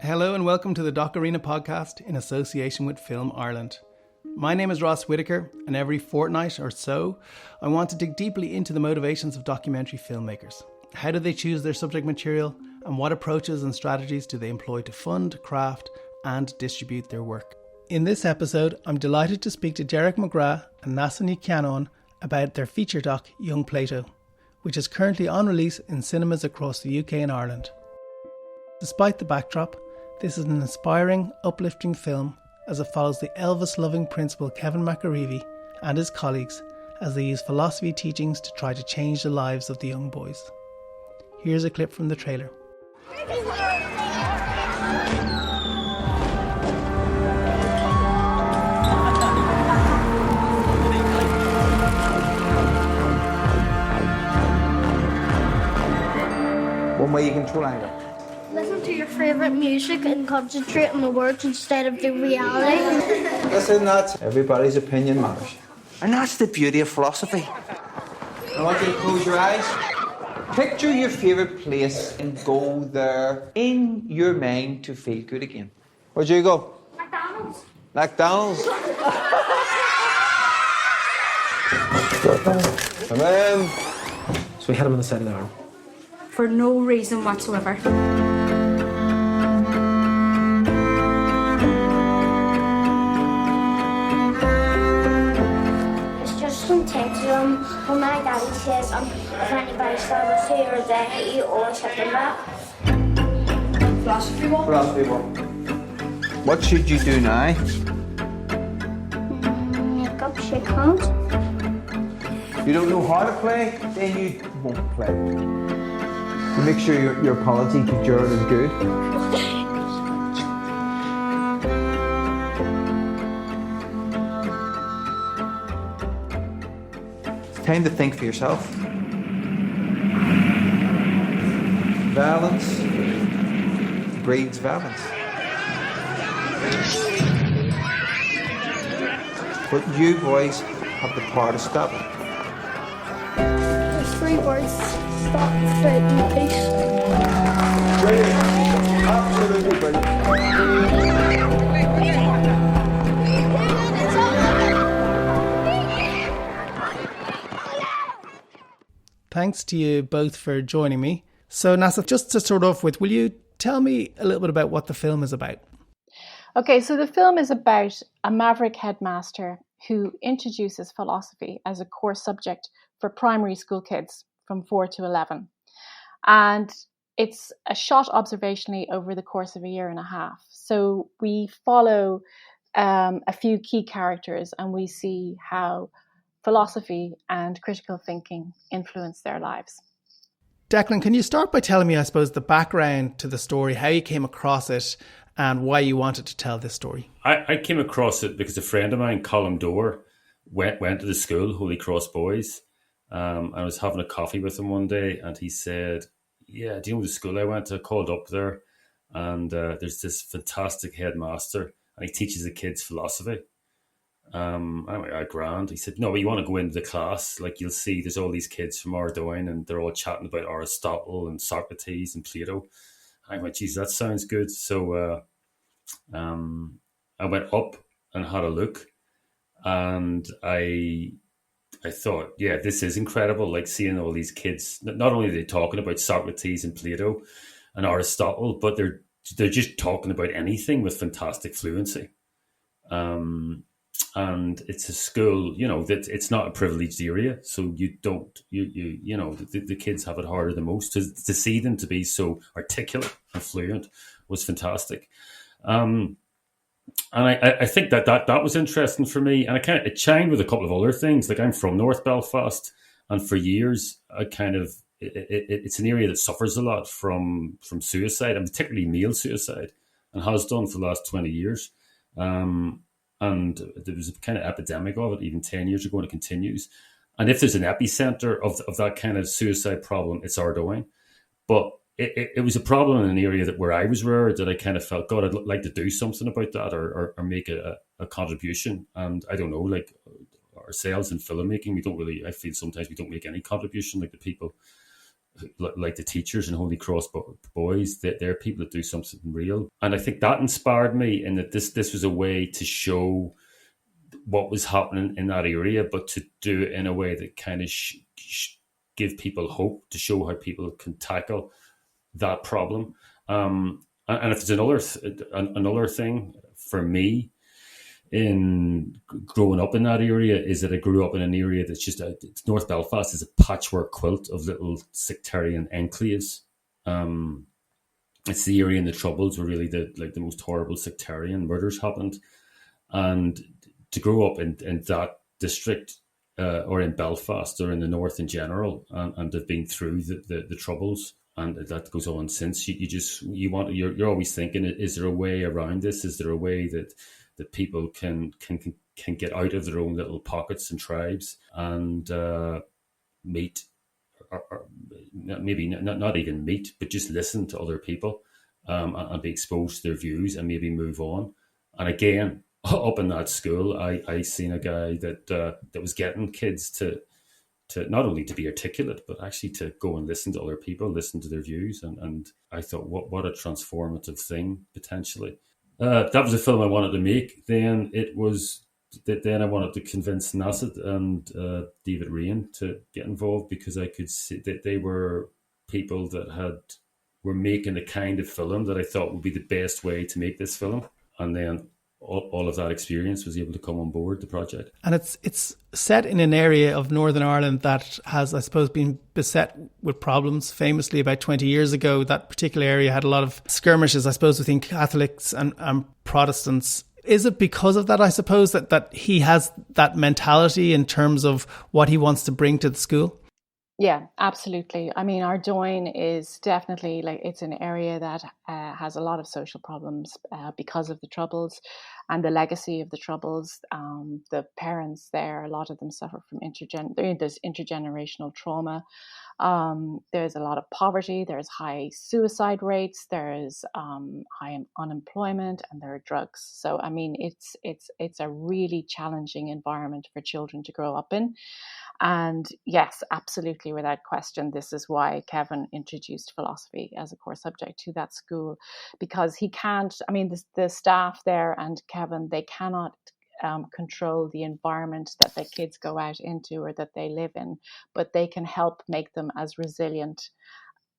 Hello and welcome to the DocArena Podcast in association with Film Ireland. My name is Ross Whitaker, and every fortnight or so, I want to dig deeply into the motivations of documentary filmmakers. How do they choose their subject material, and what approaches and strategies do they employ to fund, craft, and distribute their work? In this episode, I'm delighted to speak to Declan McGrath and Neasa Chianáin about their feature doc, Young Plato, which is currently on release in cinemas across the UK and Ireland. Despite the backdrop, this is an inspiring, uplifting film as it follows the Elvis-loving principal Kevin McAreevy and his colleagues as they use philosophy teachings to try to change the lives of the young boys. Here's a clip from the trailer. One way you control anger. Listen to your favourite music and concentrate on the words instead of the reality. Listen, that's everybody's opinion matters. And that's the beauty of philosophy. I want you to close your eyes. Picture your favourite place and go there in your mind to feel good again. Where'd you go? McDonald's. McDonald's. Come in. So we had him on the side of the arm. For no reason whatsoever. It's just intention. When my daddy says, if anybody starts to or they, you always hit them back. Philosophy one. Philosophy one. What should you do now? Make up, shake hands. You don't know how to play, then you won't play. You make sure your apology to Jared is good. It's time to think for yourself. Violence breeds violence. But you boys have the power to stop it. There's 3 words. Stop, fighting, peace. Brilliant. Absolutely brilliant. Thanks to you both for joining me. So Neasa, just to start off with, will you tell me a little bit about what the film is about? Okay, so the film is about a maverick headmaster who introduces philosophy as a core subject for primary school kids from 4 to 11. And it's a shot observationally over the course of a year and a half. So we follow a few key characters and we see how philosophy and critical thinking influence their lives. Declan, can you start by telling me, I suppose, the background to the story, how you came across it and why you wanted to tell this story? I came across it because a friend of mine, Colin Dorr, went to the school, Holy Cross Boys. I was having a coffee with him one day and he said, yeah, do you know the school I went to? I called up there and there's this fantastic headmaster and he teaches the kids philosophy. I went, grand. He said, no, but you want to go into the class, like you'll see there's all these kids from Ardoyne and they're all chatting about Aristotle and Socrates and Plato. I went, geez, that sounds good. So I went up and had a look and I thought, yeah, this is incredible. Like seeing all these kids, not only are they talking about Socrates and Plato and Aristotle, but they're just talking about anything with fantastic fluency. And it's a school, that it's not a privileged area. So you don't, the kids have it harder than most. To see them to be so articulate and fluent was fantastic. And I think that was interesting for me. And it chimed with a couple of other things. Like I'm from North Belfast, and for years, it's an area that suffers a lot from suicide, and particularly male suicide, and has done for the last 20 years. And there was a kind of epidemic of it even 10 years ago, and it continues. And if there's an epicenter of that kind of suicide problem, it's Ardoyne. But it was a problem in an area where I was reared that I kind of felt, God, I'd like to do something about that or make a contribution. And I don't know, like ourselves in filmmaking, I feel sometimes we don't make any contribution like the people like the teachers in Holy Cross Boys, they're people that do something real. And I think that inspired me, in that this was a way to show what was happening in that area, but to do it in a way that kind of give people hope, to show how people can tackle that problem. And if there's another thing for me in growing up in that area, is that I grew up in an area that's just North Belfast is a patchwork quilt of little sectarian enclaves. It's the area in the Troubles where really the most horrible sectarian murders happened, and to grow up in that district or in Belfast or in the North in general, and have been through the Troubles, and that goes on since, you're always thinking, is there a way around this? Is there a way that people can get out of their own little pockets and tribes and meet, or maybe not even meet, but just listen to other people and be exposed to their views and maybe move on? And again, up in that school, I seen a guy that was getting kids to not only to be articulate, but actually to go and listen to other people, listen to their views. And I thought, what a transformative thing, potentially. That was a film I wanted to make. Then I wanted to convince Neasa and David Rain to get involved, because I could see that they were people that were making the kind of film that I thought would be the best way to make this film. And then all of that experience was able to come on board the project. And it's set in an area of Northern Ireland that has, I suppose, been beset with problems. Famously, about 20 years ago, that particular area had a lot of skirmishes, I suppose, between Catholics and Protestants. Is it because of that, I suppose, that he has that mentality in terms of what he wants to bring to the school? Yeah, absolutely. I mean, Ardoyne is definitely, it's an area that has a lot of social problems because of the Troubles and the legacy of the Troubles. The parents there, a lot of them suffer from there's intergenerational trauma. There's a lot of poverty. There's high suicide rates. There's high unemployment, and there are drugs. So, I mean, it's a really challenging environment for children to grow up in. And yes, absolutely, without question, this is why Kevin introduced philosophy as a core subject to that school, because he can't, I mean, the staff there and Kevin, they cannot control the environment that the kids go out into or that they live in, but they can help make them as resilient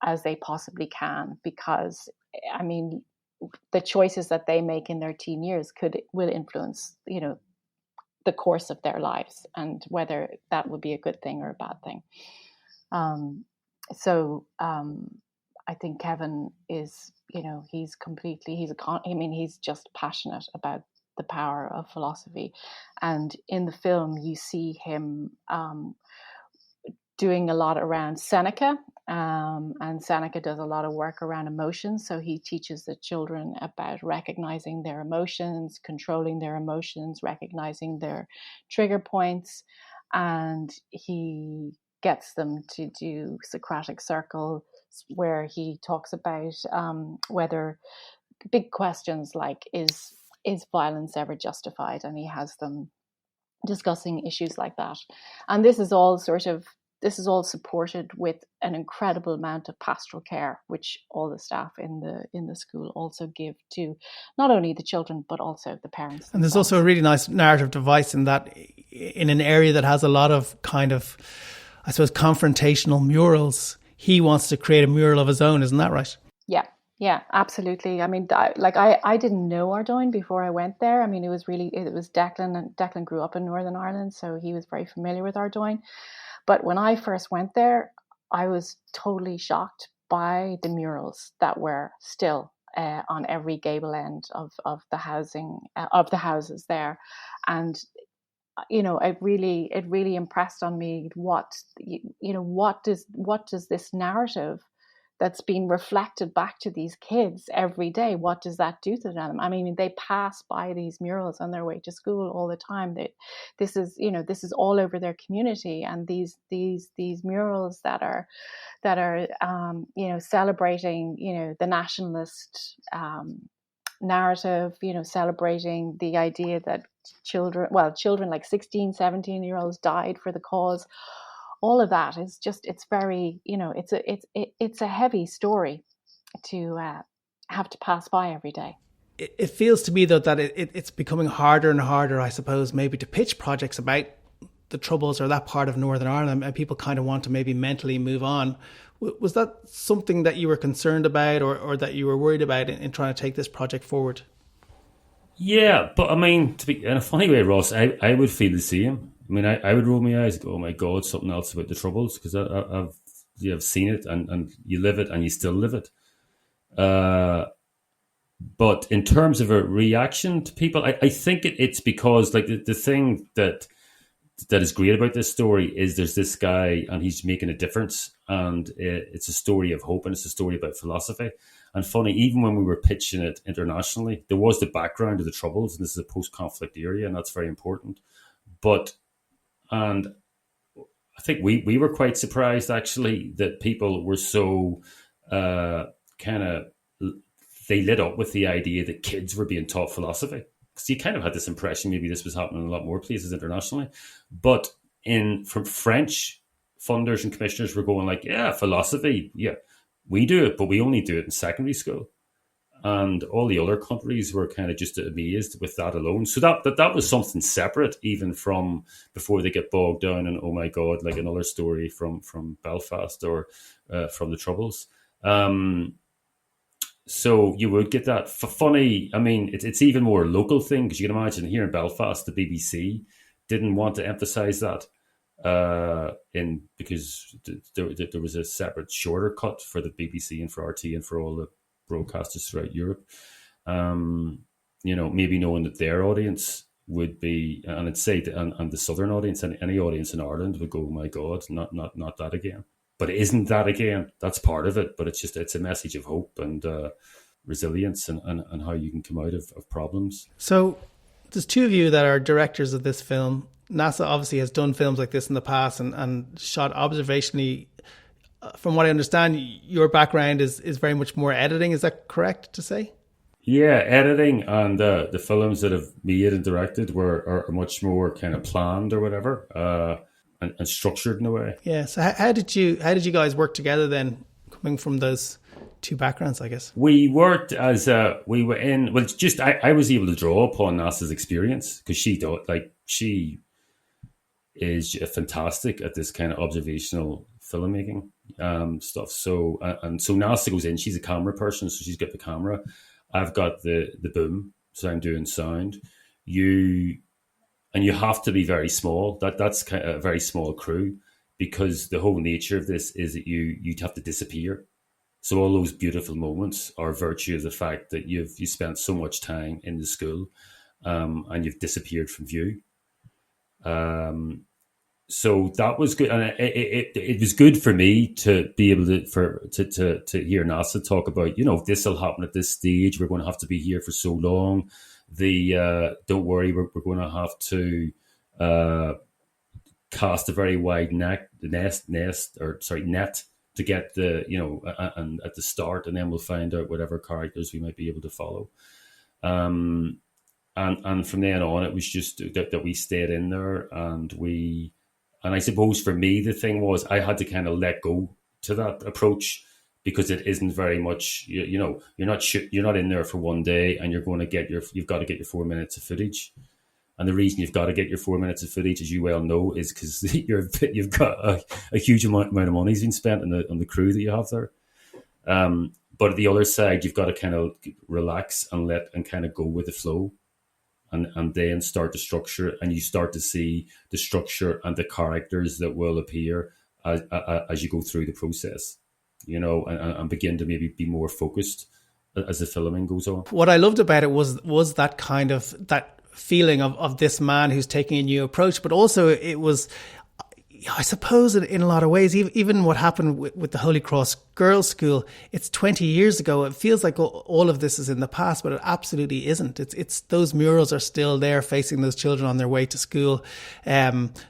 as they possibly can, because, I mean, the choices that they make in their teen years will influence, the course of their lives, and whether that would be a good thing or a bad thing. I think Kevin is, he's just passionate about the power of philosophy. And in the film, you see him doing a lot around Seneca, and Seneca does a lot of work around emotions. So he teaches the children about recognizing their emotions, controlling their emotions, recognizing their trigger points, and he gets them to do Socratic circle, where he talks about whether big questions like is violence ever justified, and he has them discussing issues like that. And this is all supported with an incredible amount of pastoral care, which all the staff in the school also give to not only the children but also the parents. And there's also a really nice narrative device in that, in an area that has a lot of kind of, I suppose, confrontational murals. He wants to create a mural of his own, isn't that right? Yeah, absolutely. I mean, I didn't know Ardoyne before I went there. I mean, it was Declan, and Declan grew up in Northern Ireland, so he was very familiar with Ardoyne. But when I first went there, I was totally shocked by the murals that were still on every gable end of the houses there, and it really impressed on me what does this narrative that's being reflected back to these kids every day, what does that do to them? I mean, they pass by these murals on their way to school all the time. This is all over their community, and these murals that are celebrating the nationalist narrative, celebrating the idea that children like 16, 17-year-olds died for the cause. all of that is just, it's very, it's a heavy story to have to pass by every day. It feels to me, though, that it's becoming harder and harder, I suppose, maybe to pitch projects about the Troubles or that part of Northern Ireland, and people kind of want to maybe mentally move on. Was that something that you were concerned about or that you were worried about in trying to take this project forward? Yeah, but I mean, to be in a funny way, Ross, I would feel the same. I mean, I would roll my eyes and go, oh my God, something else about the Troubles, because I've seen it and you live it and you still live it. But in terms of a reaction to people, I think it's because like the thing that is great about this story is there's this guy and he's making a difference, and it's a story of hope and it's a story about philosophy. And funny, even when we were pitching it internationally, there was the background of the Troubles, and this is a post-conflict area, and that's very important. And I think we were quite surprised actually that people were so they lit up with the idea that kids were being taught philosophy. Because you kind of had this impression maybe this was happening in a lot more places internationally. But from French funders and commissioners were going like, yeah, philosophy, yeah, we do it, but we only do it in secondary school. And all the other countries were kind of just amazed with that alone. So that was something separate even from before they get bogged down in, oh my God, like another story from Belfast or from the Troubles. So you would get that. Funny, I mean, it's even more a local thing, because you can imagine here in Belfast, the BBC didn't want to emphasise that because there was a separate shorter cut for the BBC and for RT and for all the broadcasters throughout Europe. Maybe knowing that their audience would be, and I'd say, and the southern audience, and any audience in Ireland would go, oh my God, not that again. But it isn't that again. That's part of it. But it's a message of hope and resilience and how you can come out of problems. So there's two of you that are directors of this film. Neasa obviously has done films like this in the past and shot observationally. From what I understand, your background is very much more editing. Is that correct to say? Yeah, editing, and the films that have made and directed are much more kind of planned or whatever. And structured in a way. Yeah. So how did you guys work together then, coming from those two backgrounds, I guess? We worked as we were in. Well, it's just I was able to draw upon Neasa's experience, because she is fantastic at this kind of observational filmmaking stuff. So so Neasa goes in. She's a camera person, so she's got the camera. I've got the boom, so I'm doing sound. And you have to be very small. That's kind of a very small crew, because the whole nature of this is that you'd have to disappear. So all those beautiful moments are virtue of the fact that you spent so much time in the school, and you've disappeared from view. So that was good, and it was good for me to be able to hear Neasa talk about, this will happen at this stage. We're going to have to be here for so long. Don't worry, we're going to have to cast a very wide net to get and at the start, and then we'll find out whatever characters we might be able to follow. And from then on, it was just that we stayed in there, and I suppose for me the thing was I had to kind of let go to that approach, because it isn't very much, you're not in there for one day and you've got to get your 4 minutes of footage. And the reason you've got to get your 4 minutes of footage, as you well know, is because you've got a huge amount of money's been spent on the crew that you have there. But at the other side, you've got to kind of relax and kind of go with the flow, and then start to structure, and you start to see the structure and the characters that will appear as you go through the process. And begin to maybe be more focused as the filming goes on. What I loved about it was that kind of that feeling of this man who's taking a new approach, but also it was, I suppose, in a lot of ways, even what happened with the Holy Cross Girls' School, it's 20 years ago. It feels like all of this is in the past, but it absolutely isn't. It's those murals are still there facing those children on their way to school.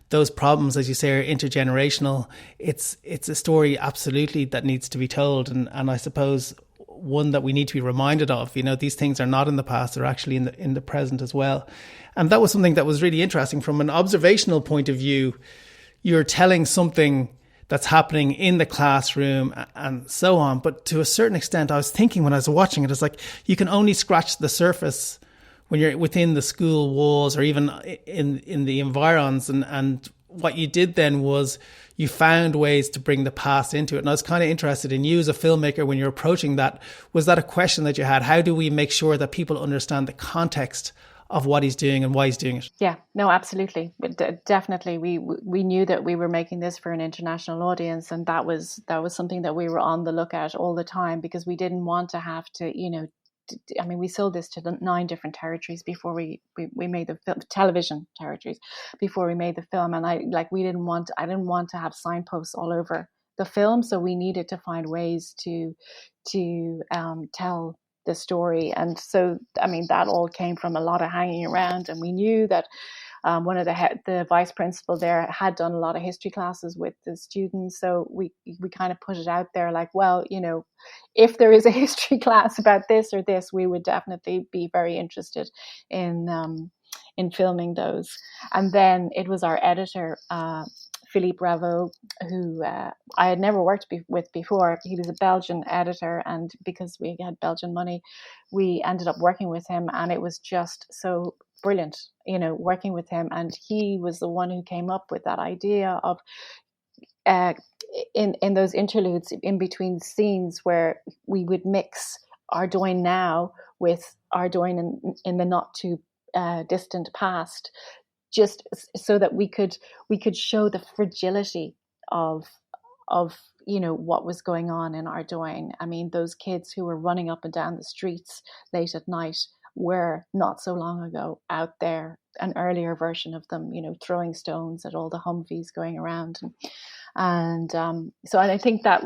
Those problems, as you say, are intergenerational. It's a story absolutely that needs to be told. And I suppose one that we need to be reminded of. These things are not in the past, they're actually in the present as well. And that was something that was really interesting from an observational point of view. you're telling something that's happening in the classroom and so on. But to a certain extent, I was thinking when I was watching it, it's like you can only scratch the surface when you're within the school walls or even in the environs. And what you did then was you found ways to bring the past into it. And I was kind of interested in you as a filmmaker when you're approaching that. Was that a question that you had? How do we make sure that people understand the context of what he's doing and why he's doing it? Yeah, no, absolutely. Definitely. We knew that we were making this for an international audience, and that was something that we were on the lookout all the time, because we didn't want to have to, we sold this to 9 different territories before we made the film, television territories, before we made the film. And I didn't want to have signposts all over the film. So we needed to find ways to tell the story. And so, that all came from a lot of hanging around. And we knew that one of the vice principal there had done a lot of history classes with the students. So we kind of put it out there like, well, if there is a history class about this or this, we would definitely be very interested in filming those. And then it was our editor, Philippe Raveau, who I had never worked with before. He was a Belgian editor, and because we had Belgian money, we ended up working with him, and it was just so brilliant, working with him. And he was the one who came up with that idea of in those interludes in between scenes where we would mix Ardoyne now with Ardoyne in the not too distant past, just so that we could show the fragility of what was going on in Ardoyne. Those kids who were running up and down the streets late at night were not so long ago out there, an earlier version of them, throwing stones at all the Humvees going around. And I think that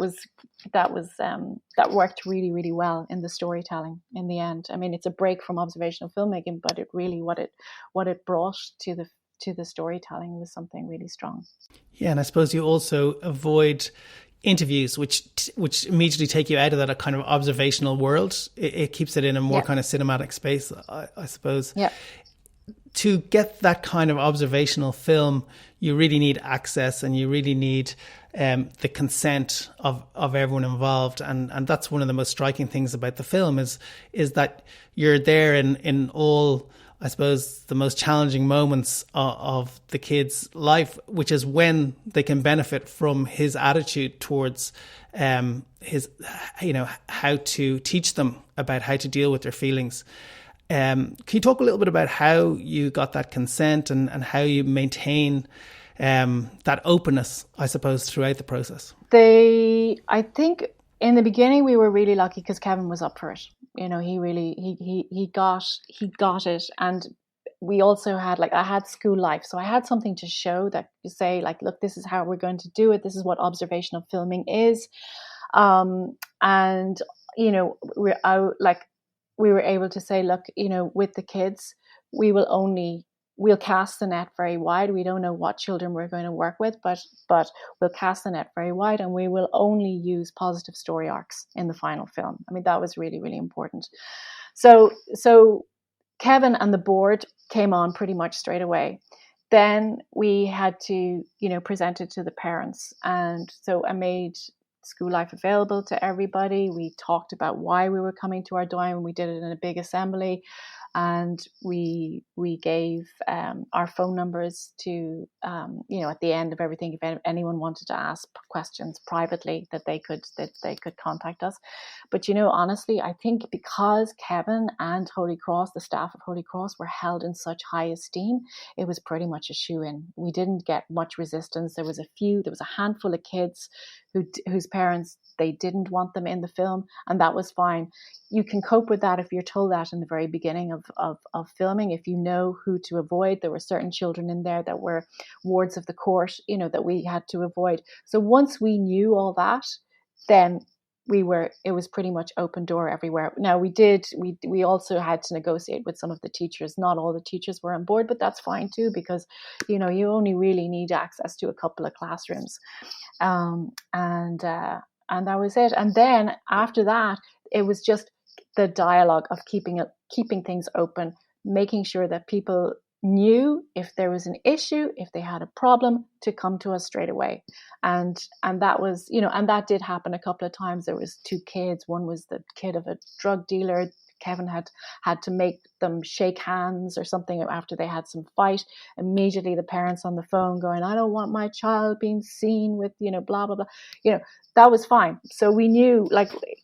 worked really, really well in the storytelling in the end. It's a break from observational filmmaking, but it really what it brought to the storytelling was something really strong. Yeah, and I suppose you also avoid interviews which immediately take you out of that kind of observational world. It keeps it in a more kind of cinematic space, I suppose. Yeah. To get that kind of observational film, you really need access, and you really need the consent of everyone involved. And that's one of the most striking things about the film is that you're there in all, I suppose, the most challenging moments of the kid's life, which is when they can benefit from his attitude towards his, how to teach them about how to deal with their feelings. Can you talk a little bit about how you got that consent and how you maintain that openness, I suppose, throughout the process? I think in the beginning we were really lucky because Kevin was up for it. He really he got it, and we also had I had school life, so I had something to show that you say look, this is how we're going to do it. This is what observational filming is, and we were able to say, look, with the kids, we'll cast the net very wide. We don't know what children we're going to work with, but we'll cast the net very wide, and we will only use positive story arcs in the final film. That was really, really important. So Kevin and the board came on pretty much straight away. Then we had to, present it to the parents. And so I made school life available to everybody. We talked about why we were coming to Ardoyne. We did it in a big assembly, and we gave our phone numbers to at the end of everything, if anyone wanted to ask questions privately, that they could contact us. But honestly, I think because Kevin and Holy Cross, the staff of Holy Cross, were held in such high esteem, it was pretty much a shoo-in. We didn't get much resistance. There was a handful of kids whose parents, they didn't want them in the film, and that was fine. You can cope with that if you're told that in the very beginning of filming, if you know who to avoid. There were certain children in there that were wards of the court, that we had to avoid. So once we knew all that, then it was pretty much open door everywhere. Now we also had to negotiate with some of the teachers. Not all the teachers were on board, but that's fine too, because you only really need access to a couple of classrooms, and that was it. And then after that, it was just the dialogue of keeping things open, making sure that people knew if there was an issue, if they had a problem, to come to us straight away. And that was, and that did happen a couple of times. There was 2 kids. One was the kid of a drug dealer. Kevin had to make them shake hands or something after they had some fight. Immediately the parents on the phone going, I don't want my child being seen with, blah, blah, blah. That was fine. So we knew,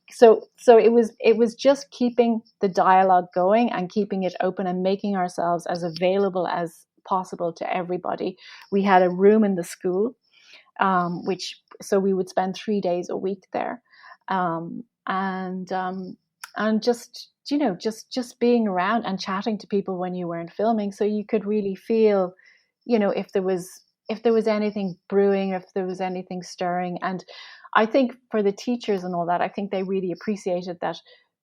so it was just keeping the dialogue going and keeping it open and making ourselves as available as possible to everybody. We had a room in the school, so we would spend 3 days a week there. And just being around and chatting to people when you weren't filming, so you could really feel, if there was anything brewing, if there was anything stirring. And I think for the teachers and all that, I think they really appreciated that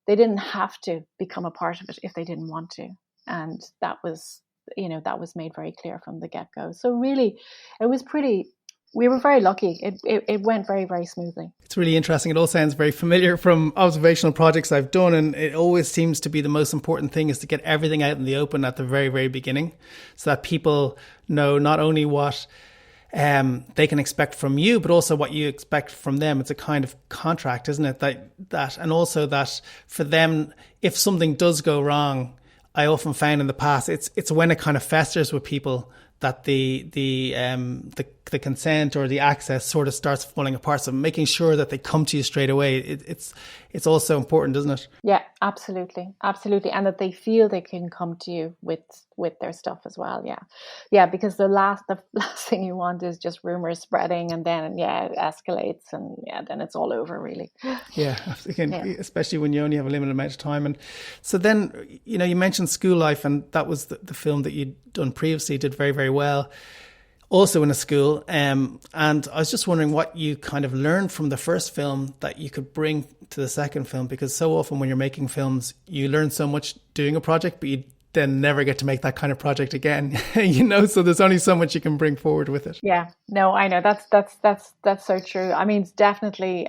they didn't have to become a part of it if they didn't want to. And that was made very clear from the get-go. So really, we were very lucky. It went very, very smoothly. It's really interesting. It all sounds very familiar from observational projects I've done. And it always seems to be the most important thing is to get everything out in the open at the very, very beginning, so that people know not only what they can expect from you, but also what you expect from them. It's a kind of contract, isn't it? That and also that for them, if something does go wrong, I often found in the past, it's when it kind of festers with people that the consent or the access sort of starts falling apart. So making sure that they come to you straight away, it's also important, isn't it? Yeah, absolutely, and that they feel they can come to you with their stuff as well. Yeah, because the last thing you want is just rumors spreading, and then it escalates, and then it's all over, really. Yeah, especially when you only have a limited amount of time. And so then, you mentioned school life, and that was the film that you'd done previously, did very, very well, also in a school. And I was just wondering what you kind of learned from the first film that you could bring to the second film, because so often when you're making films, you learn so much doing a project, but you then never get to make that kind of project again, so there's only so much you can bring forward with it. Yeah, no, I know that's so true. I mean, it's definitely,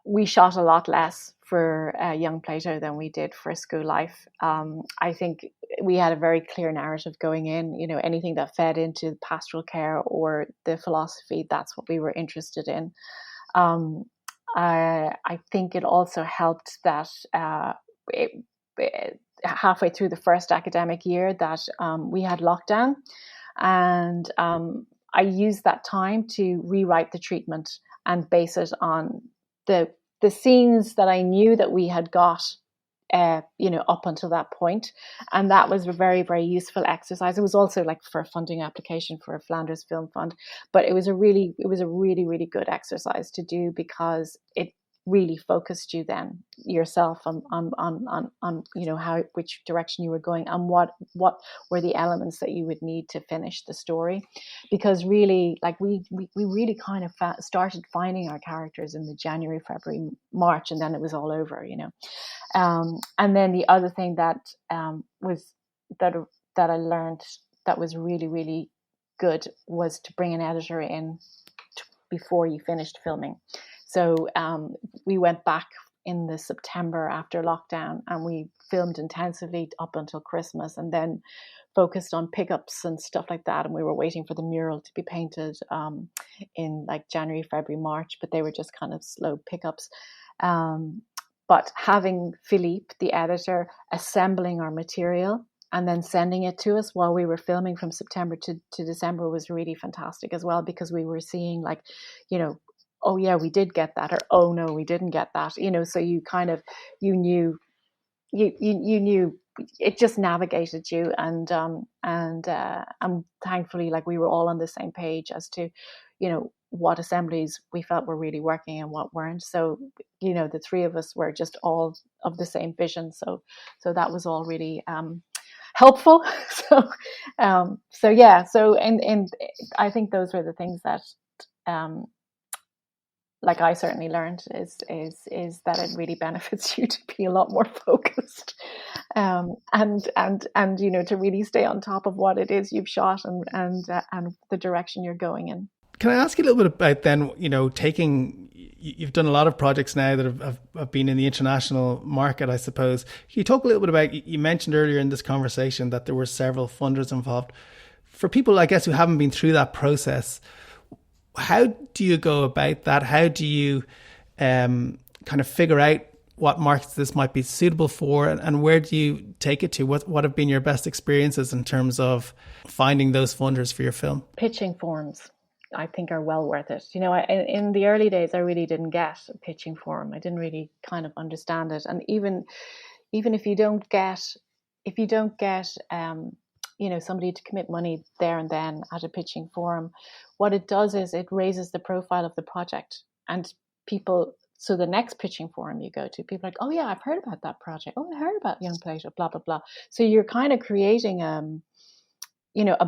we shot a lot less for Young Plato than we did for School Life. I think we had a very clear narrative going in, anything that fed into pastoral care or the philosophy, that's what we were interested in. I think it also helped that halfway through the first academic year that we had lockdown, and I used that time to rewrite the treatment and base it on the scenes that I knew that we had got up until that point. And that was a very, very useful exercise. It was also for a funding application for a Flanders Film Fund, but it was a really, really good exercise to do, because it really focused you then yourself on which direction you were going and what were the elements that you would need to finish the story. Because really, we really kind of started finding our characters in the January, February, March, and then it was all over, and then the other thing that I learned that was really, really good was to bring an editor in before you finished filming. So we went back in the September after lockdown, and we filmed intensively up until Christmas, and then focused on pickups and stuff like that. And we were waiting for the mural to be painted in January, February, March, but they were just kind of slow pickups. But having Philippe, the editor, assembling our material and then sending it to us while we were filming from September to December was really fantastic as well, because we were seeing oh yeah, we did get that, or oh no, we didn't get that, so you kind of, you knew it just navigated you, and thankfully we were all on the same page as to what assemblies we felt were really working and what weren't. So the three of us were just all of the same vision, so that was all really helpful. And I think those were the things that I certainly learned is that it really benefits you to be a lot more focused, and to really stay on top of what it is you've shot and the direction you're going in. Can I ask you a little bit about then, taking you've done a lot of projects now that have been in the international market, I suppose. Can you talk a little bit about, you mentioned earlier in this conversation that there were several funders involved. For people, I guess, who haven't been through that process, how do you go about that? How do you kind of figure out what markets this might be suitable for, and where do you take it to? What have been your best experiences in terms of finding those funders for your film? Pitching forums, I think, are well worth it. You know, in the early days, I really didn't get a pitching forum. I didn't really kind of understand it. And even if you don't get, somebody to commit money there and then at a pitching forum, what it does is it raises the profile of the project, and people. So the next pitching forum you go to, people are like, oh yeah, I've heard about that project. Oh, I heard about Young Plato, blah, blah, blah. So you're kind of creating, a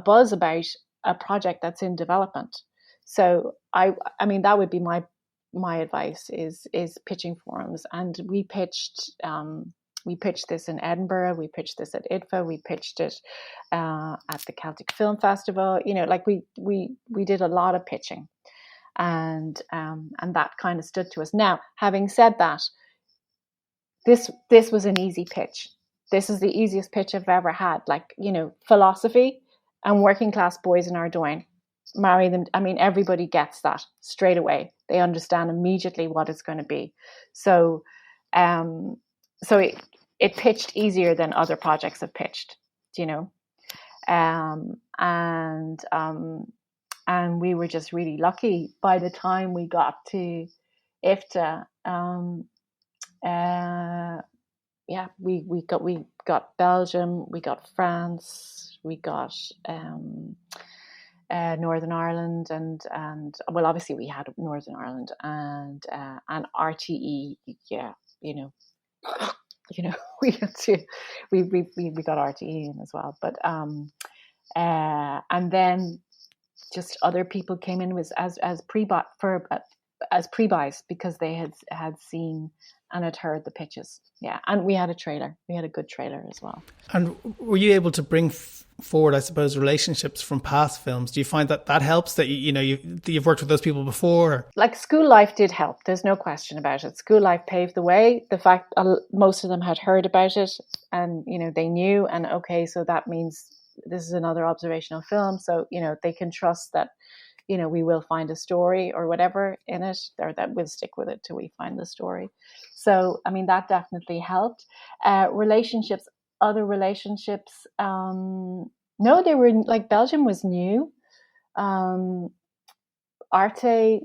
buzz about a project that's in development. So I mean, that would be my advice is pitching forums. And we pitched this in Edinburgh. We pitched this at IDFA. We pitched it at the Celtic Film Festival. You know, like we did a lot of pitching. And that kind of stood to us. Now, having said that, this was an easy pitch. This is the easiest pitch I've ever had. Like, you know, philosophy and working class boys in Ardoyne, marry them. I mean, everybody gets that straight away. They understand immediately what it's going to be. So, it pitched easier than other projects have pitched. You know, and we were just really lucky. By the time we got to IFTA, we got Belgium, we got France, we got Northern Ireland, and well, obviously we had Northern Ireland and RTE. Yeah, you know, we got RTE in as well, but and then just other people came in as pre-buys because they had seen and had heard the pitches. Yeah, and we had a trailer. We had a good trailer as well. And were you able to bring forward, I suppose, relationships from past films? Do you find that helps, that you've worked with those people before? Like, School Life did help. There's no question about it. School Life paved the way. The fact most of them had heard about it, and they knew. And okay, so that means this is another observational film, so they can trust that we will find a story or whatever in it, or that we'll stick with it till we find the story. So I mean, that definitely helped. Other relationships, no, they were like, Belgium was new, Arte,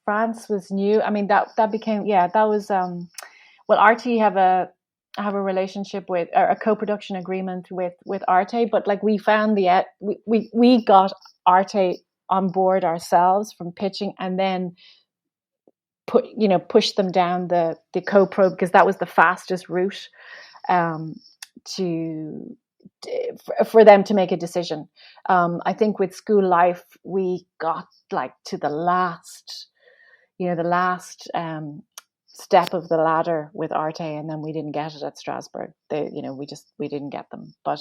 France was new. I mean, that became, that was well, Arte have a relationship with, or a co-production agreement with Arte, but like we found we got Arte on board ourselves from pitching, and then push them down the co-pro, because that was the fastest route for them to make a decision. I think with School Life we got like to the last step of the ladder with Arte, and then we didn't get it at Strasbourg. We didn't get them. But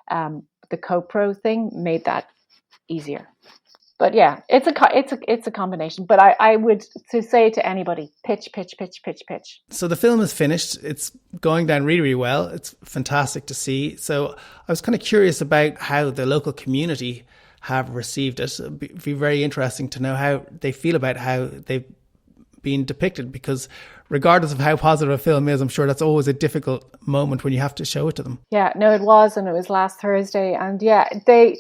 the co-pro thing made that easier. But yeah, it's a combination. But I would say to anybody, pitch. So the film is finished. It's going down really, really well. It's fantastic to see. So I was kind of curious about how the local community have received it. It'd be very interesting to know how they feel about how they've been depicted, because regardless of how positive a film is, I'm sure that's always a difficult moment when you have to show it to them. Yeah, no, it was, and it was last Thursday, and yeah, they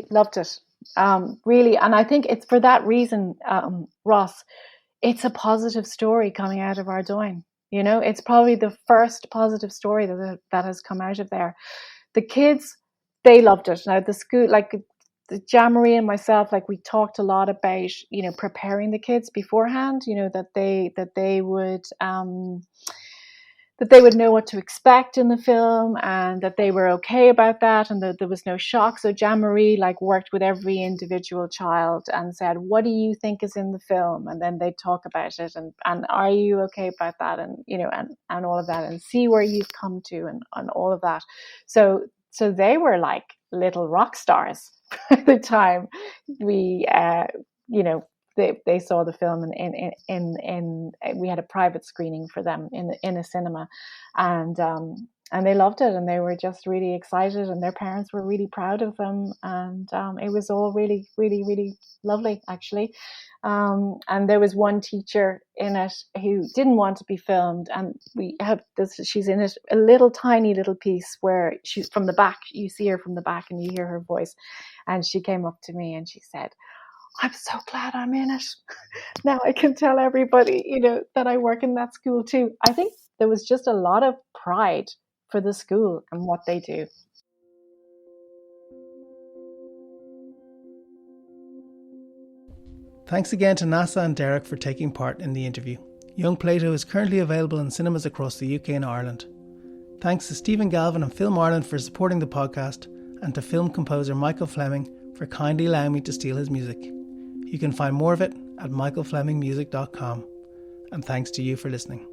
loved it. Really, and I think it's for that reason, Ross, it's a positive story coming out of Ardoyne. It's probably the first positive story that has come out of there. The kids, they loved it. Now the school, like the Jean-Marie and myself, like we talked a lot about, preparing the kids beforehand, that they would know what to expect in the film, and that they were okay about that, and that there was no shock. So Jean-Marie worked with every individual child and said, what do you think is in the film? And then they'd talk about it, and are you okay about that? And, and all of that, and see where you've come to, and all of that. So they were like little rock stars by the time we, they saw the film in we had a private screening for them in a cinema, and they loved it, and they were just really excited, and their parents were really proud of them, and it was all really, really, really lovely, actually. And there was one teacher in it who didn't want to be filmed, and we have this. She's in it, a little tiny little piece where she's from the back. You see her from the back, and you hear her voice. And she came up to me and she said, "I'm so glad I'm in it. Now I can tell everybody, that I work in that school too." I think there was just a lot of pride for the school and what they do. Thanks again to Neasa and Derek for taking part in the interview. Young Plato is currently available in cinemas across the UK and Ireland. Thanks to Stephen Galvin and Film Ireland for supporting the podcast, and to film composer Michael Fleming for kindly allowing me to steal his music. You can find more of it at michaelflemingmusic.com. And thanks to you for listening.